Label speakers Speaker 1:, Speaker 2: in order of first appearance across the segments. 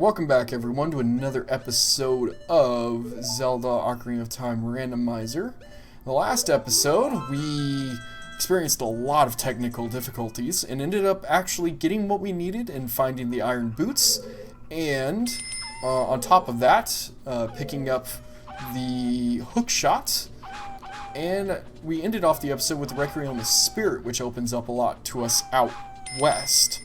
Speaker 1: Welcome back, everyone, to another episode of Zelda Ocarina of Time Randomizer. In the last episode, we experienced a lot of technical difficulties and ended up actually getting what we needed and finding the iron boots, and on top of that, picking up the hook shot, and we ended off the episode with the Recreational Spirit, which opens up a lot to us out west.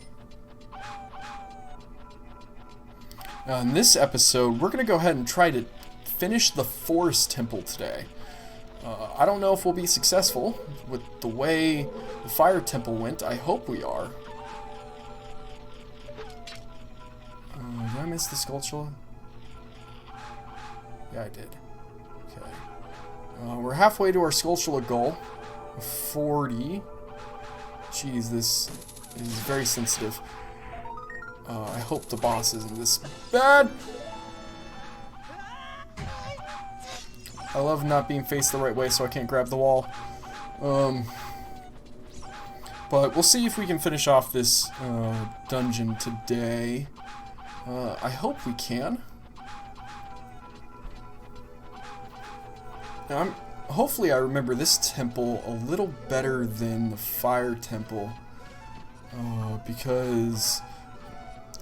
Speaker 1: In this episode, we're going to go ahead and try to finish the Forest Temple today. I don't know if we'll be successful with the way the Fire Temple went. I hope we are. Did I miss the Skulltula? Yeah, I did. Okay. We're halfway to our Skulltula goal. 40. Jeez, this is very sensitive. I hope the boss isn't this bad. I love not being faced the right way so I can't grab the wall. But we'll see if we can finish off this dungeon today. I hope we can. Now, hopefully I remember this temple a little better than the Fire Temple. Because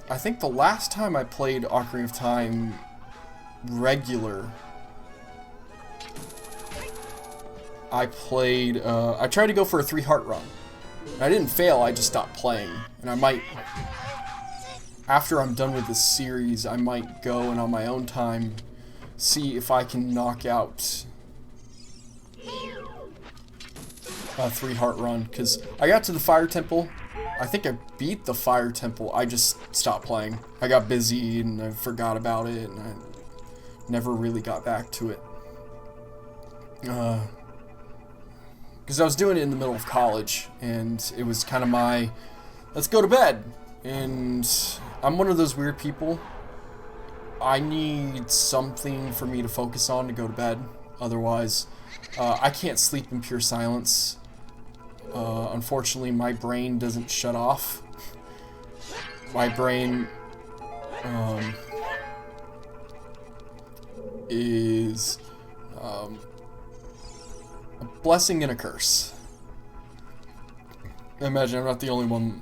Speaker 1: I think the last time I played Ocarina of Time regular, I tried to go for a 3-heart run. I didn't fail, I just stopped playing. And I might, after I'm done with this series, I might go and on my own time see if I can knock out a 3-heart run. Because I got to the Fire Temple. I think I beat the Fire Temple. I just stopped playing. I got busy and I forgot about it, and I never really got back to it. Because I was doing it in the middle of college, and it was kind of my, let's go to bed. And I'm one of those weird people. I need something for me to focus on to go to bed. Otherwise, I can't sleep in pure silence. Unfortunately, my brain doesn't shut off. My brain is a blessing and a curse. I imagine I'm not the only one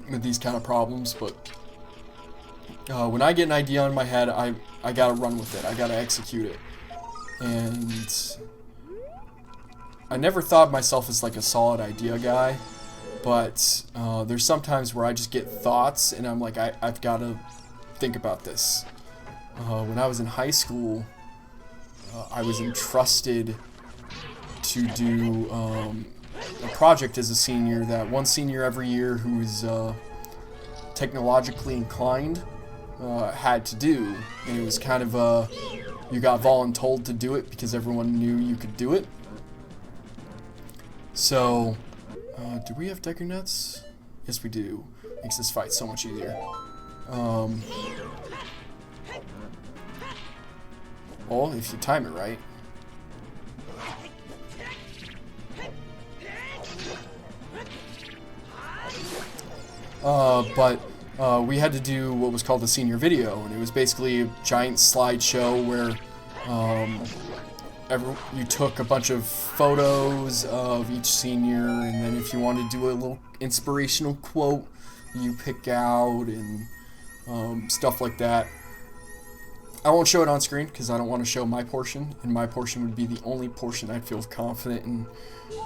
Speaker 1: with these kind of problems, but when I get an idea in my head, I gotta run with it. I gotta execute it. And I never thought of myself as like a solid idea guy, but there's sometimes where I just get thoughts and I'm like, I've got to think about this. When I was in high school, I was entrusted to do a project as a senior that one senior every year who's technologically inclined had to do, and it was kind of you got voluntold to do it because everyone knew you could do it. So, do we have Deku Nuts? Yes, we do. Makes this fight so much easier. Well, if you time it right. But we had to do what was called the senior video, and it was basically a giant slideshow where you took a bunch of photos of each senior, and then if you wanted to do a little inspirational quote, you pick out, and stuff like that. I won't show it on screen because I don't want to show my portion, and my portion would be the only portion I'd feel confident in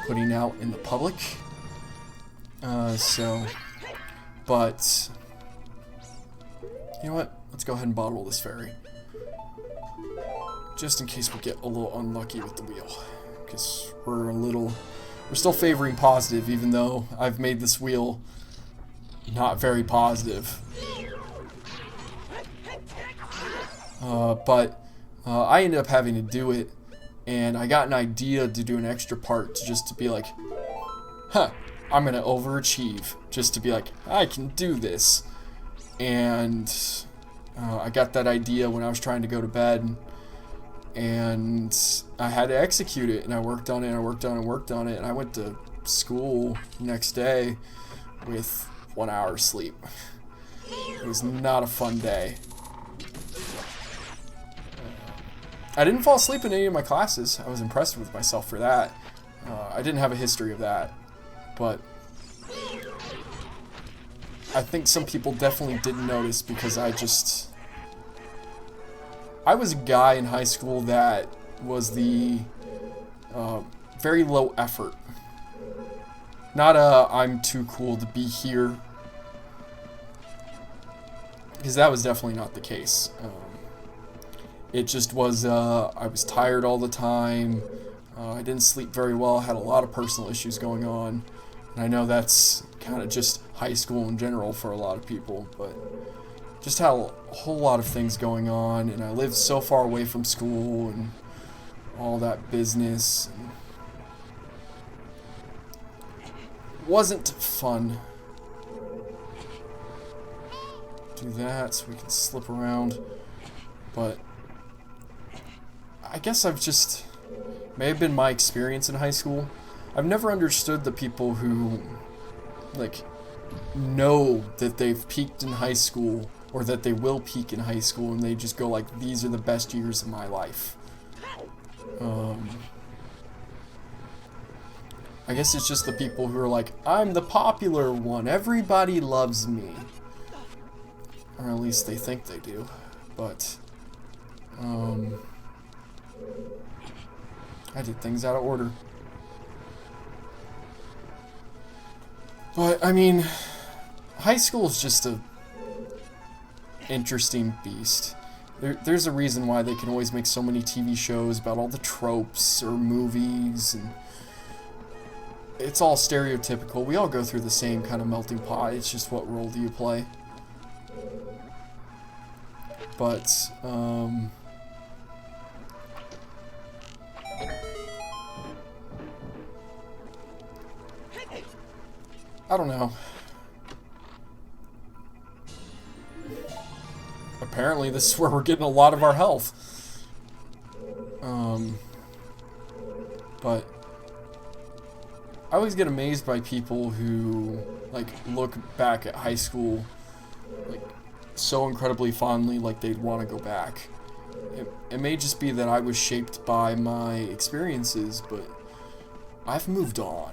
Speaker 1: putting out in the public. But you know what? Let's go ahead and bottle this fairy. Just in case we get a little unlucky with the wheel. Because we're still favoring positive, even though I've made this wheel not very positive. But I ended up having to do it, and I got an idea to do an extra part just to be like, huh, I'm gonna overachieve, just to be like, I can do this. And I got that idea when I was trying to go to bed, and I had to execute it, and I worked on it, and I worked on it, and worked on it, and I went to school next day with 1 hour sleep. It was not a fun day. I didn't fall asleep in any of my classes. I was impressed with myself for that. I didn't have a history of that, but I think some people definitely didn't notice because I was a guy in high school that was the very low effort. Not I'm too cool to be here, because that was definitely not the case. It just was, I was tired all the time, I didn't sleep very well, had a lot of personal issues going on, and I know that's kind of just high school in general for a lot of people, but just had a whole lot of things going on, and I lived so far away from school, and all that business. Wasn't fun. Do that so we can slip around, but I guess may have been my experience in high school. I've never understood the people who, like, know that they've peaked in high school, or that they will peak in high school, and they just go like, these are the best years of my life. I guess it's just the people who are like, I'm the popular one, everybody loves me. Or at least they think they do. But, I did things out of order. But, I mean, high school is just a interesting beast. There's a reason why they can always make so many TV shows about all the tropes or movies, and it's all stereotypical. We all go through the same kind of melting pot. It's just what role do you play? But, I don't know. Apparently this is where we're getting a lot of our health. But I always get amazed by people who, like, look back at high school, like, so incredibly fondly, like they'd want to go back. It may just be that I was shaped by my experiences, but I've moved on.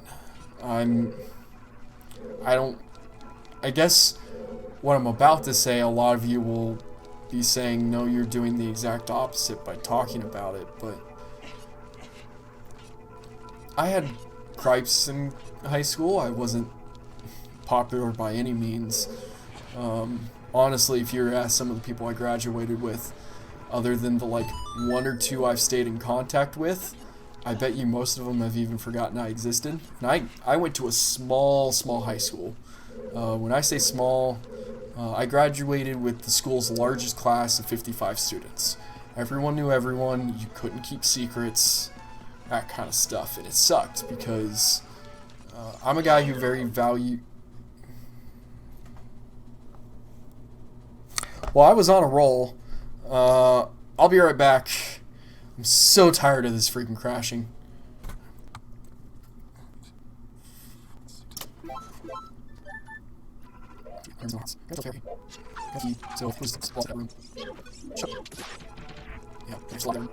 Speaker 1: I guess what I'm about to say, a lot of you will be saying, no, you're doing the exact opposite by talking about it, but I had gripes in high school. I wasn't popular by any means. Honestly, if you were to ask some of the people I graduated with, other than the, like, one or two I've stayed in contact with, I bet you most of them have even forgotten I existed. And I went to a small high school. When I say small, I graduated with the school's largest class of 55 students. Everyone knew everyone, you couldn't keep secrets, that kind of stuff. And it sucked because I'm a guy who very value... Well, I was on a roll. I'll be right back. I'm so tired of this freaking crashing. Yeah, there's a lot of them.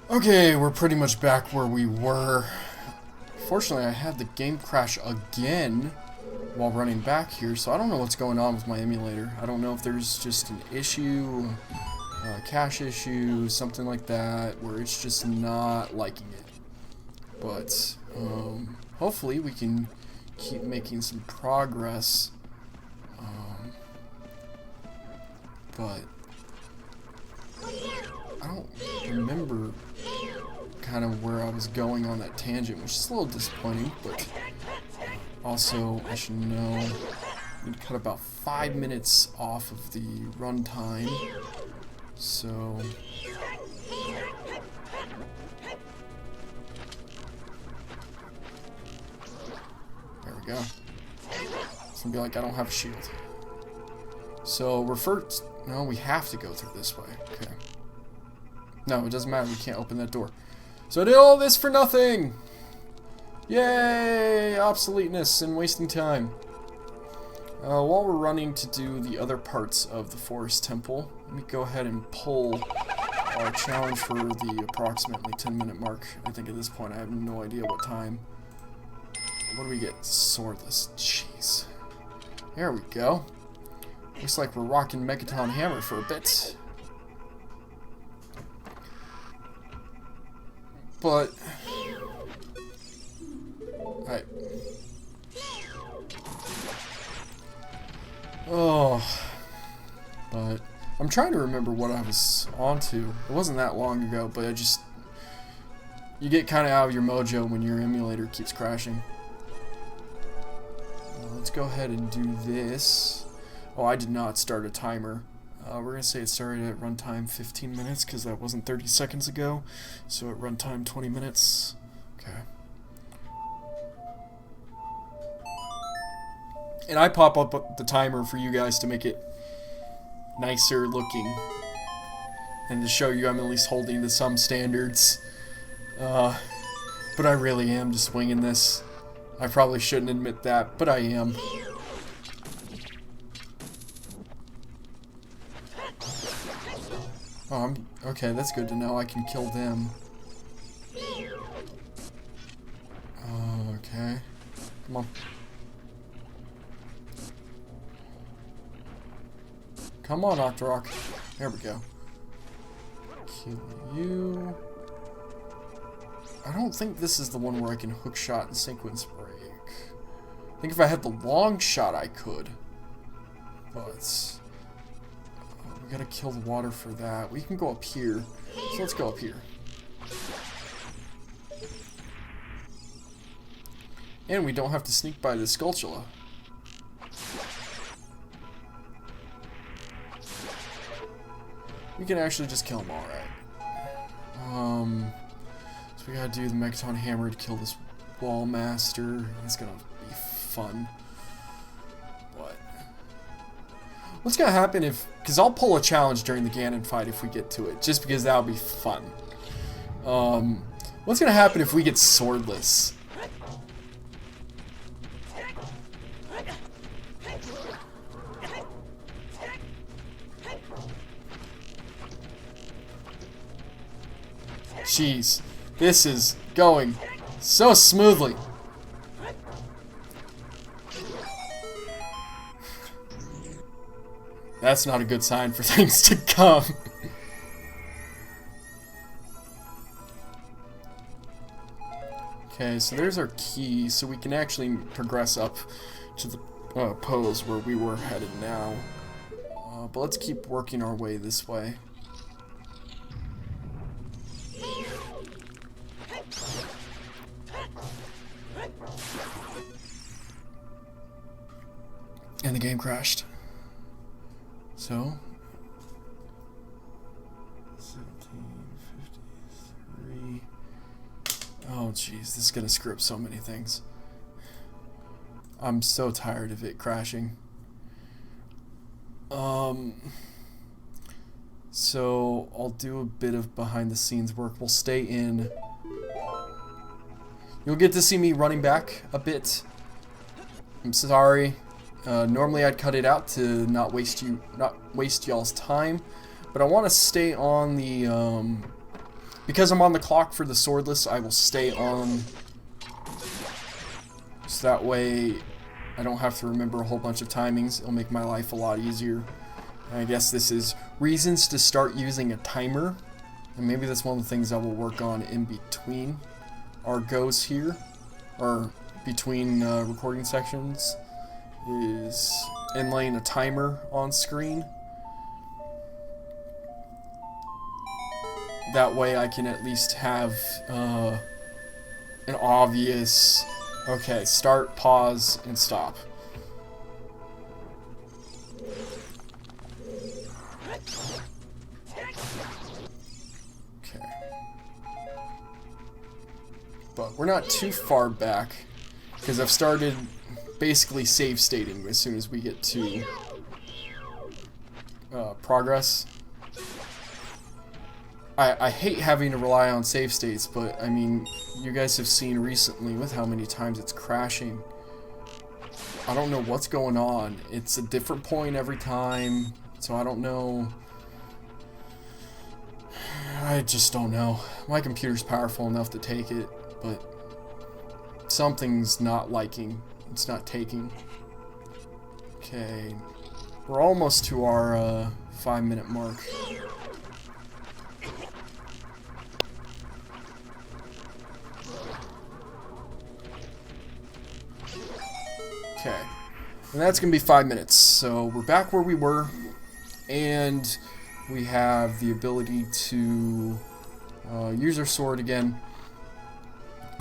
Speaker 1: Okay, we're pretty much back where we were. Fortunately, I had the game crash again. while running back here, so I don't know what's going on with my emulator. I don't know if there's just an issue, cache issue, something like that, where it's just not liking it. But hopefully we can keep making some progress. But I don't remember kind of where I was going on that tangent, which is a little disappointing, but also I should know I need to cut about 5 minutes off of the runtime. So there we go. It's gonna be like I don't have a shield. So we're first. No, we have to go through this way. Okay. No, it doesn't matter. We can't open that door. So I did all this for nothing! Yay! Obsoleteness and wasting time. While we're running to do the other parts of the Forest Temple, let me go ahead and pull our challenge for the approximately 10-minute mark. I think at this point I have no idea what time. What do we get? Swordless. Jeez. There we go. Looks like we're rocking Megaton Hammer for a bit. But alright. Oh, but I'm trying to remember what I was onto. It wasn't that long ago, but you get kind of out of your mojo when your emulator keeps crashing. Let's go ahead and do this. Oh, I did not start a timer. We're going to say it started at runtime 15 minutes because that wasn't 30 seconds ago. So at runtime 20 minutes. Okay. And I pop up the timer for you guys to make it nicer looking. And to show you I'm at least holding to some standards. But I really am just winging this. I probably shouldn't admit that, but I am. Oh, okay, that's good to know. I can kill them. Okay. Come on. Come on, Octorok. There we go. Kill you. I don't think this is the one where I can hook shot and sequence break. I think if I had the long shot, I could. But we gotta kill the water for that. We can go up here. So let's go up here. And we don't have to sneak by the Skulltula. We can actually just kill them all right. So we gotta do the Megaton Hammer to kill this Wall Master. It's gonna be fun. What? What's gonna happen if... Because I'll pull a challenge during the Ganon fight if we get to it. Just because that'll be fun. What's gonna happen if we get swordless? Jeez, this is going so smoothly. That's not a good sign for things to come. Okay, so there's our key, so we can actually progress up to the pose where we were headed now. But let's keep working our way this way. And the game crashed. So 1753. Oh jeez, this is gonna screw up so many things. I'm so tired of it crashing. So I'll do a bit of behind the scenes work. We'll stay in. You'll get to see me running back a bit. I'm sorry. Normally I'd cut it out to not waste y'all's time, but I want to stay on the because I'm on the clock for the swordless. I will stay on, so that way I don't have to remember a whole bunch of timings. It'll make my life a lot easier. And I guess this is reasons to start using a timer. And maybe that's one of the things I will work on in between our goes here, or between recording sections, is inlaying a timer on screen. That way I can at least have an obvious, okay, start, pause, and stop. Okay. But we're not too far back, because I've started basically save stating as soon as we get to progress. I hate having to rely on save states, but I mean, you guys have seen recently with how many times it's crashing. I don't know what's going on. It's a different point every time, so I don't know. I just don't know. My computer's powerful enough to take it, but something's not liking. It's not taking. Okay, we're almost to our 5-minute mark. Okay, and that's going to be 5 minutes, so we're back where we were, and we have the ability to use our sword again.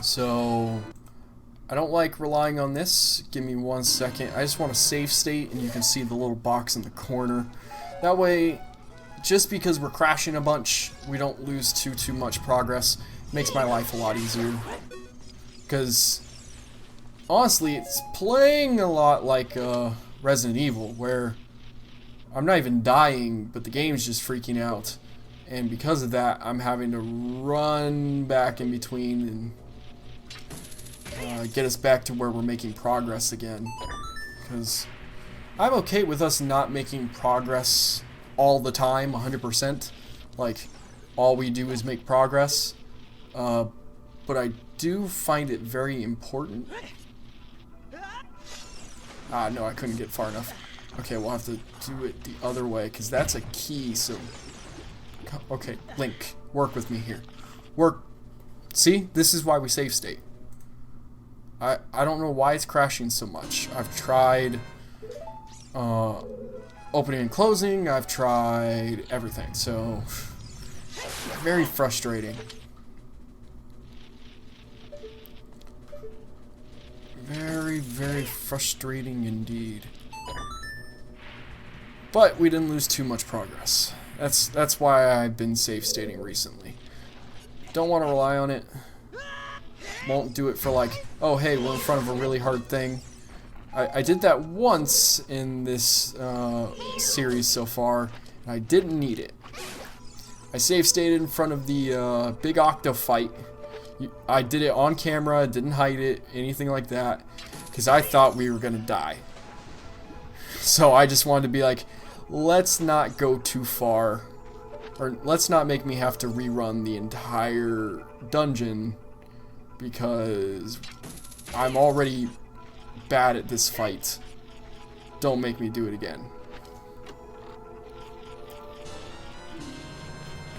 Speaker 1: So I don't like relying on this. Give me 1 second. I just want to save state, and you can see the little box in the corner. That way, just because we're crashing a bunch, we don't lose too much progress. It makes my life a lot easier. Because honestly, it's playing a lot like Resident Evil, where I'm not even dying, but the game's just freaking out. And because of that, I'm having to run back in between and get us back to where we're making progress again. Because I'm okay with us not making progress all the time, 100%. Like, all we do is make progress. But I do find it very important. Ah, no, I couldn't get far enough. Okay, we'll have to do it the other way, because that's a key, so... Okay, Link, work with me here. Work. See? This is why we save state. I don't know why it's crashing so much. I've tried opening and closing. I've tried everything, so... Very frustrating. Very, very frustrating indeed. But we didn't lose too much progress. That's why I've been save stating recently. Don't want to rely on it. Won't do it for like, oh hey, we're in front of a really hard thing. I did that once in this series so far, and I didn't need it. I save stated in front of the big octo fight. I did it on camera, didn't hide it, anything like that, because I thought we were gonna die. So I just wanted to be like, let's not go too far, or let's not make me have to rerun the entire dungeon, because I'm already bad at this fight. Don't make me do it again.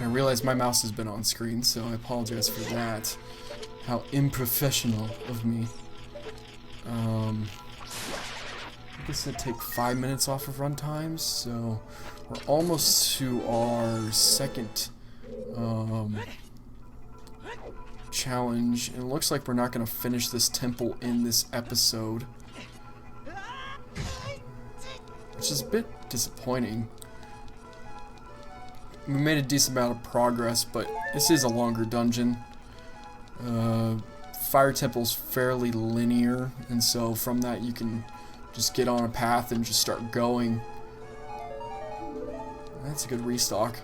Speaker 1: I realize my mouse has been on screen, so I apologize for that. How unprofessional of me. I guess it'd take 5 minutes off of run times, so we're almost to our second challenge, and it looks like we're not going to finish this temple in this episode, which is a bit disappointing. We made a decent amount of progress, but this is a longer dungeon. Fire Temple's fairly linear, and so from that you can just get on a path and just start going. That's a good restock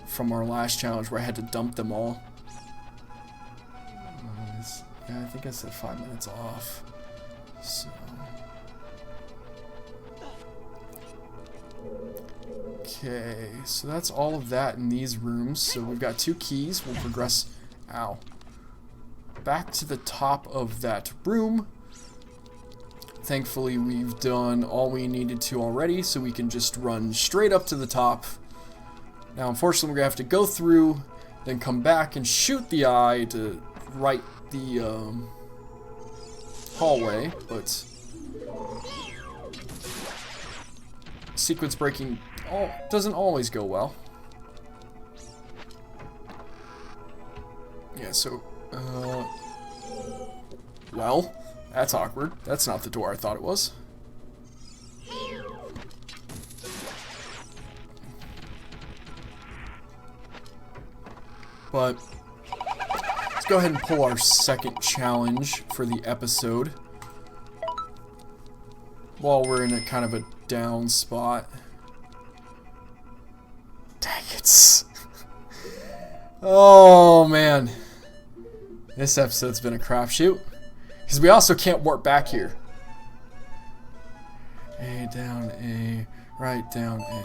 Speaker 1: from our last challenge where I had to dump them all. Yeah, I think I said 5 minutes off. So. Okay, so that's all of that in these rooms. So we've got 2 keys. We'll progress. Ow. Back to the top of that room. thankfully we've done all we needed to already, so we can just run straight up to the top. Now, unfortunately, we're going to have to go through, then come back and shoot the eye to right the hallway, but sequence breaking doesn't always go well. Yeah, so, well, that's awkward. That's not the door I thought it was. But let's go ahead and pull our second challenge for the episode while we're in a kind of a down spot. Dang it. Oh, man. This episode's been a crapshoot. Because we also can't warp back here. A, down, A, right, down, A.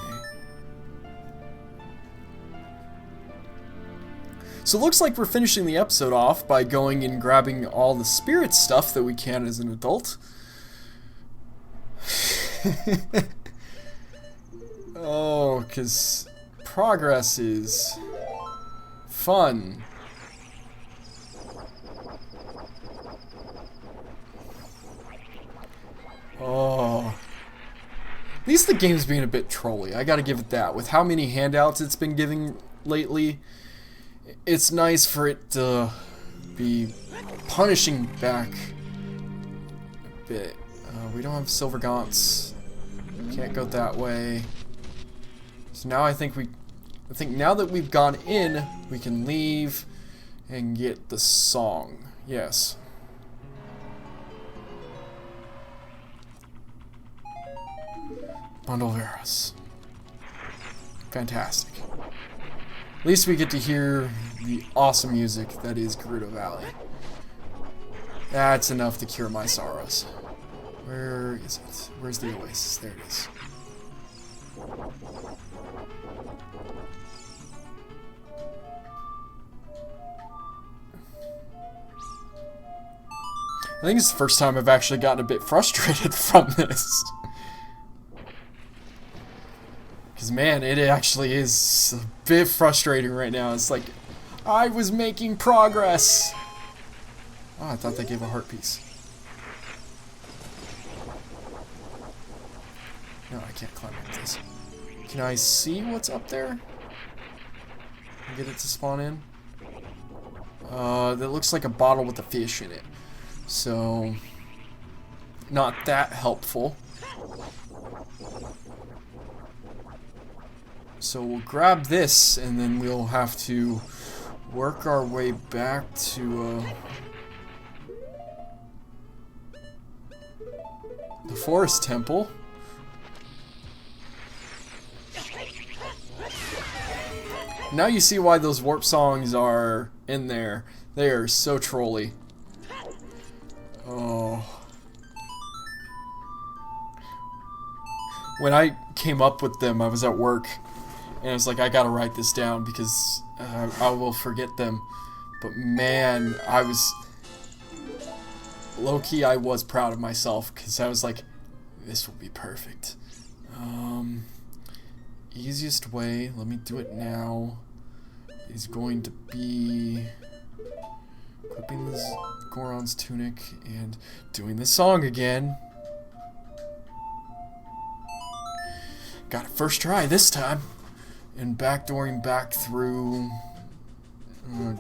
Speaker 1: So it looks like we're finishing the episode off by going and grabbing all the spirit stuff that we can as an adult. Oh, because progress is fun. Oh. At least the game's being a bit trolly. I gotta give it that. With how many handouts it's been giving lately, it's nice for it to be punishing back a bit. We don't have silver gaunts. Can't go that way. So now I think now that we've gone in, we can leave and get the song. Yes. Bundle of arrows. Fantastic. At least we get to hear the awesome music that is Gerudo Valley. That's enough to cure my sorrows. Where is it? Where's the oasis? There it is. I think it's the first time I've actually gotten a bit frustrated from this. Because, man, it actually is a bit frustrating right now. It's like, I was making progress. Oh, I thought they gave a heart piece. No, I can't climb up this. Can I see what's up there? Get it to spawn in? That looks like a bottle with a fish in it. So, not that helpful. So we'll grab this, and then we'll have to work our way back to the forest temple. Now you see why those warp songs are in there. They are so trolly. Oh. When I came up with them, I was at work, and I was like, I gotta write this down because I will forget them. But man, I was... low-key, I was proud of myself because I was like, this will be perfect. Easiest way, let me do it now, is going to be equipping this Goron's tunic and doing the song again. Got it first try this time. And backdooring back through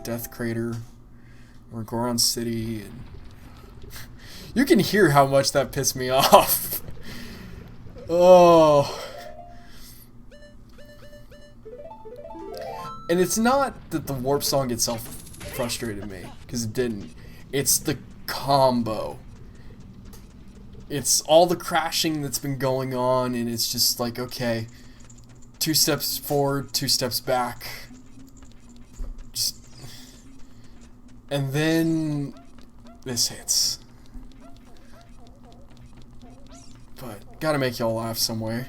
Speaker 1: Death Crater or Goron City. And you can hear how much that pissed me off. Oh. And it's not that the warp song itself frustrated me, because it didn't. It's the combo. It's all the crashing that's been going on, and it's just like, okay, 2 steps forward, 2 steps back. Just... and then this hits. But gotta make y'all laugh some way.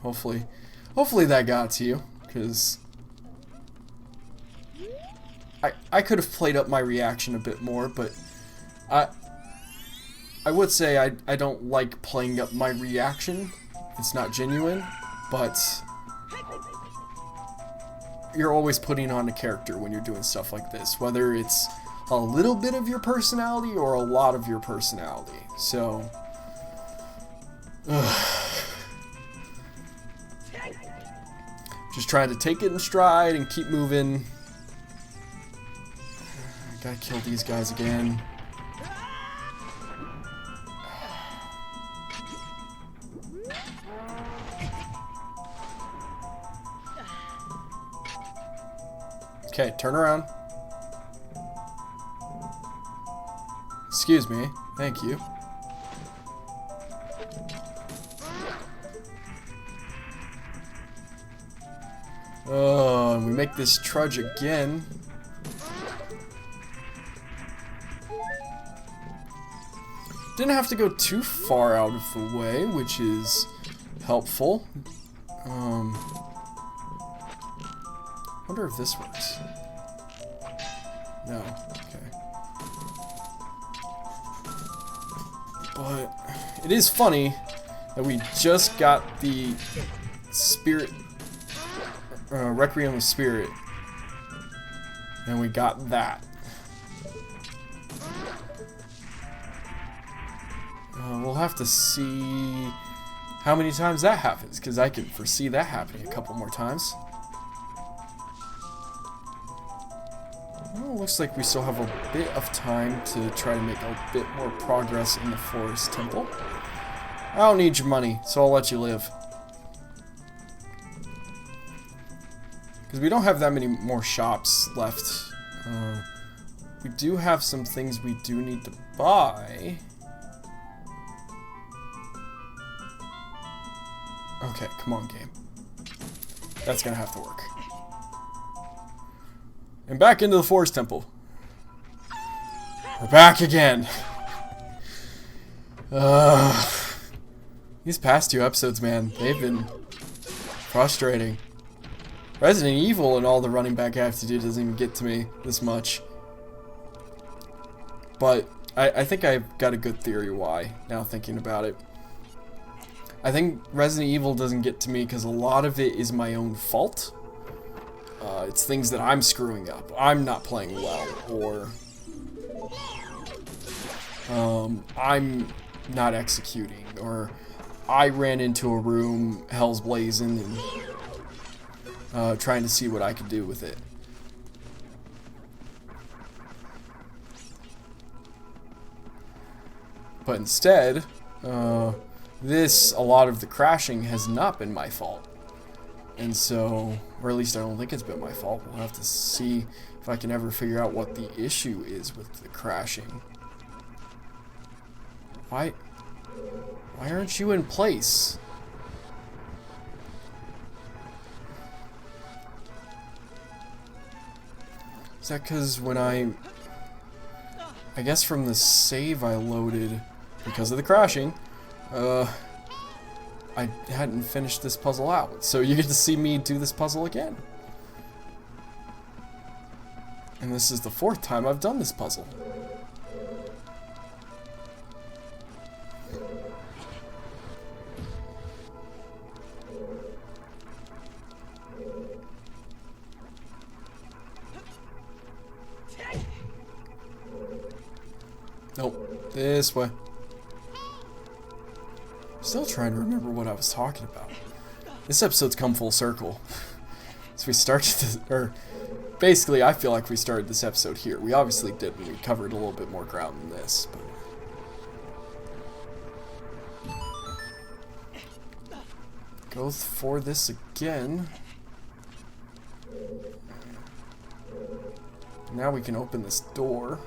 Speaker 1: Hopefully that got to you, because I could have played up my reaction a bit more, but I I would say I don't like playing up my reaction. It's not genuine, but you're always putting on a character when you're doing stuff like this, whether it's a little bit of your personality or a lot of your personality. So, just trying to take it in stride and keep moving. I gotta kill these guys again. Okay, turn around. Excuse me. Thank you. Oh, and we make this trudge again. Didn't have to go too far out of the way, which is helpful. Wonder if this works. No. Okay. But it is funny that we just got the spirit, Requiem of Spirit, and we got that. We'll have to see how many times that happens, because I can foresee that happening a couple more times. Well, looks like we still have a bit of time to try to make a bit more progress in the Forest Temple. I don't need your money, so I'll let you live. Because we don't have that many more shops left. We do have some things we do need to buy. Okay, come on, game. That's gonna have to work. And back into the Forest Temple. We're back again. These past 2 episodes, man, they've been frustrating. Resident Evil and all the running back I have to do doesn't even get to me this much. But I think I've got a good theory why, now thinking about it. I think Resident Evil doesn't get to me because a lot of it is my own fault. It's things that I'm screwing up. I'm not playing well, or I'm not executing, or I ran into a room, hell's blazing, and trying to see what I could do with it. But instead, a lot of the crashing has not been my fault. And so, or at least I don't think it's been my fault. We'll have to see if I can ever figure out what the issue is with the crashing. Why aren't you in place? Is that because when I guess from the save I loaded, because of the crashing, I hadn't finished this puzzle out, so you get to see me do this puzzle again. And this is the 4th time I've done this puzzle. Nope, this way. Still trying to remember what I was talking about. This episode's come full circle. So we started or basically I feel like we started this episode here. We obviously didn't. We covered a little bit more ground than this, but go for this again. Now we can open this door.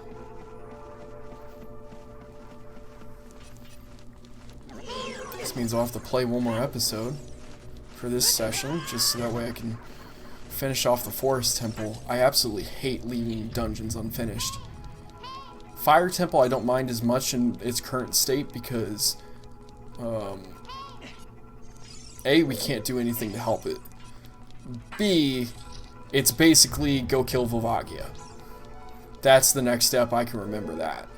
Speaker 1: This means I'll have to play one more episode for this session, just so that way I can finish off the Forest Temple. I absolutely hate leaving dungeons unfinished. Fire Temple I don't mind as much in its current state because A, we can't do anything to help it. B, it's basically go kill Volvagia. That's the next step. I can remember that.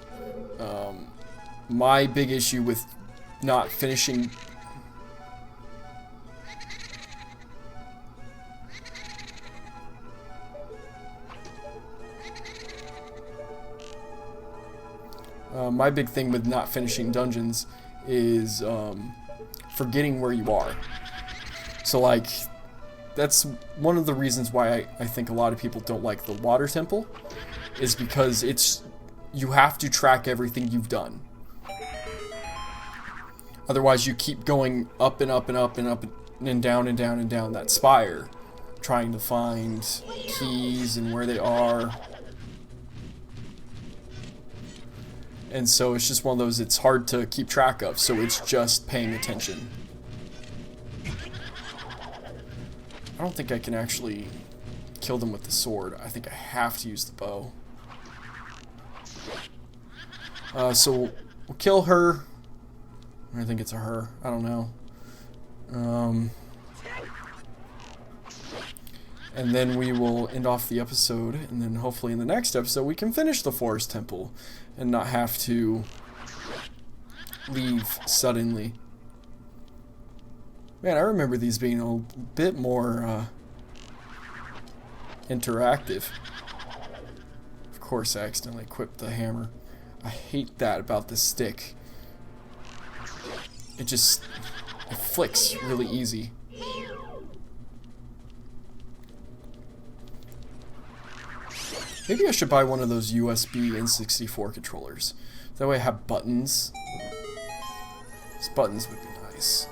Speaker 1: my big issue with not finishing... my big thing with not finishing dungeons is forgetting where you are. So, like, that's one of the reasons why I think a lot of people don't like the water temple, is because you have to track everything you've done. Otherwise, you keep going up and up and up and up and down and down and down that spire, trying to find keys and where they are. And so it's just one of those, it's hard to keep track of, so it's just paying attention. I don't think I can actually kill them with the sword. I think I have to use the bow. So we'll kill her. I think it's a her. I don't know. And then we will end off the episode, and then hopefully in the next episode we can finish the Forest Temple and not have to leave suddenly. Man, I remember these being a bit more interactive. Of course, I accidentally equipped the hammer. I hate that about this stick. It flicks really easy. Maybe I should buy one of those USB N64 controllers. That way I have buttons. These buttons would be nice.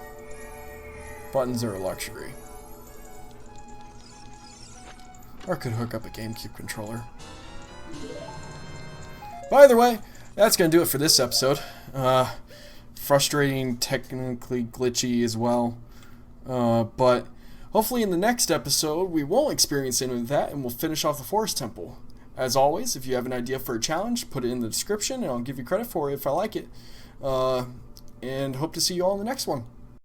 Speaker 1: Buttons are a luxury. Or I could hook up a GameCube controller. But either way, that's going to do it for this episode. Frustrating, technically glitchy as well. But hopefully in the next episode we won't experience any of that and we'll finish off the Forest Temple. As always, if you have an idea for a challenge, put it in the description and I'll give you credit for it if I like it. And hope to see you all in the next one.